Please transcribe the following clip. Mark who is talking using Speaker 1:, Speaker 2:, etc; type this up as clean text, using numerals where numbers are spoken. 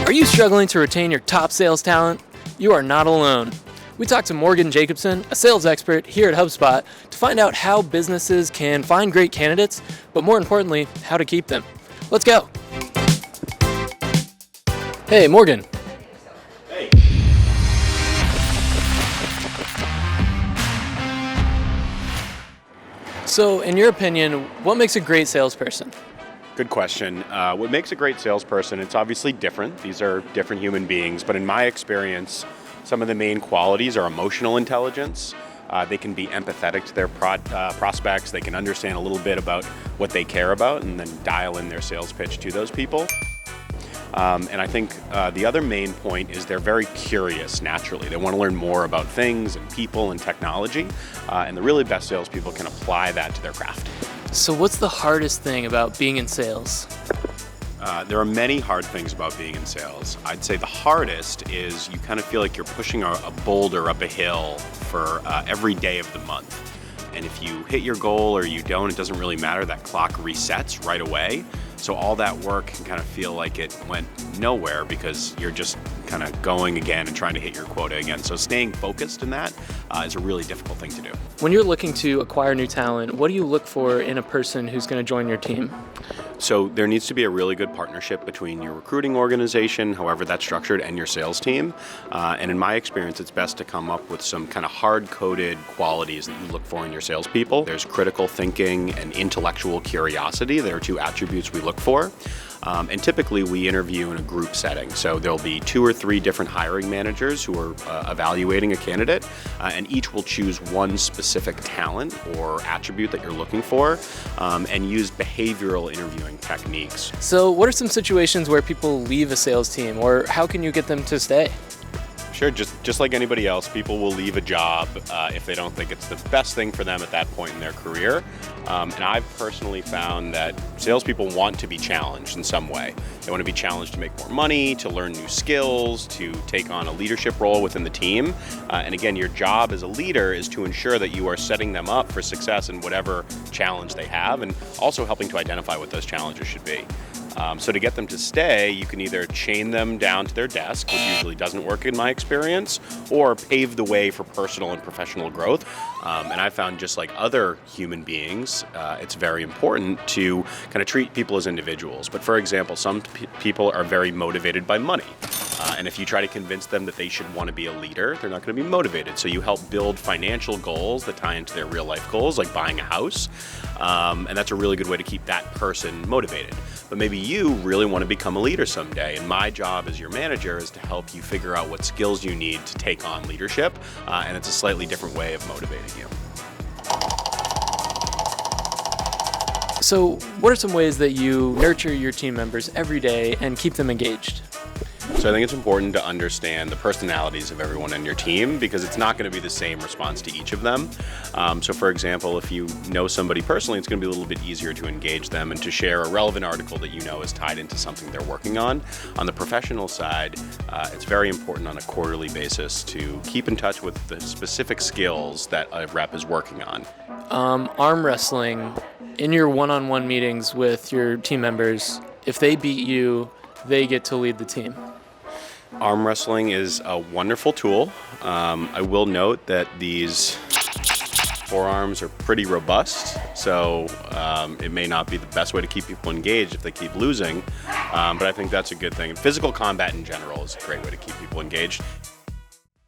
Speaker 1: Are you struggling to retain your top sales talent? You are not alone. We talked to Morgan Jacobson, a sales expert here at HubSpot, to find out how businesses can find great candidates, but more importantly, how to keep them. Let's go. Hey, Morgan.
Speaker 2: Hey.
Speaker 1: So, in your opinion, what makes a great salesperson?
Speaker 2: Good question. What makes a great salesperson, it's obviously different. These are different human beings, but in my experience, some of the main qualities are emotional intelligence. They can be empathetic to their prospects. They can understand a little bit about what they care about and then dial in their sales pitch to those people. And I think the other main point is they're very curious naturally. They want to learn more about things and people and technology. And the really best salespeople can apply that to their craft.
Speaker 1: So what's the hardest thing about being in sales?
Speaker 2: There are many hard things about being in sales. I'd say the hardest is you kind of feel like you're pushing a boulder up a hill for every day of the month. And if you hit your goal or you don't, it doesn't really matter. That clock resets right away. So all that work can kind of feel like it went nowhere because you're just kind of going again and trying to hit your quota again. So staying focused in that is a really difficult thing to do.
Speaker 1: When you're looking to acquire new talent, what do you look for in a person who's going to join your team?
Speaker 2: So there needs to be a really good partnership between your recruiting organization, however that's structured, and your sales team. And in my experience, it's best to come up with some kind of hard-coded qualities that you look for in your salespeople. There's critical thinking and intellectual curiosity. There are two attributes we look for. And typically we interview in a group setting. So there'll be 2 or 3 different hiring managers who are evaluating a candidate, and each will choose one specific talent or attribute that you're looking for, and use behavioral interviewing techniques.
Speaker 1: So what are some situations where people leave a sales team, or how can you get them to stay?
Speaker 2: Sure, just like anybody else, people will leave a job if they don't think it's the best thing for them at that point in their career. And I've personally found that salespeople want to be challenged in some way. They want to be challenged to make more money, to learn new skills, to take on a leadership role within the team. And again, your job as a leader is to ensure that you are setting them up for success in whatever challenge they have, and also helping to identify what those challenges should be. So to get them to stay, you can either chain them down to their desk, which usually doesn't work in my experience, or pave the way for personal and professional growth. And I found, just like other human beings, it's very important to kind of treat people as individuals. But for example, some people are very motivated by money. And if you try to convince them that they should want to be a leader, they're not going to be motivated. So you help build financial goals that tie into their real life goals, like buying a house. And that's a really good way to keep that person motivated. But maybe you really want to become a leader someday. And my job as your manager is to help you figure out what skills you need to take on leadership. And it's a slightly different way of motivating you.
Speaker 1: So what are some ways that you nurture your team members every day and keep them engaged?
Speaker 2: So I think it's important to understand the personalities of everyone in your team, because it's not going to be the same response to each of them. So for example, if you know somebody personally, it's going to be a little bit easier to engage them and to share a relevant article that you know is tied into something they're working on. On the professional side, it's very important on a quarterly basis to keep in touch with the specific skills that a rep is working on.
Speaker 1: Arm wrestling, in your one-on-one meetings with your team members, if they beat you, they get to lead the team.
Speaker 2: Arm wrestling is a wonderful tool. I will note that these forearms are pretty robust, so it may not be the best way to keep people engaged if they keep losing, but I think that's a good thing. Physical combat in general is a great way to keep people engaged.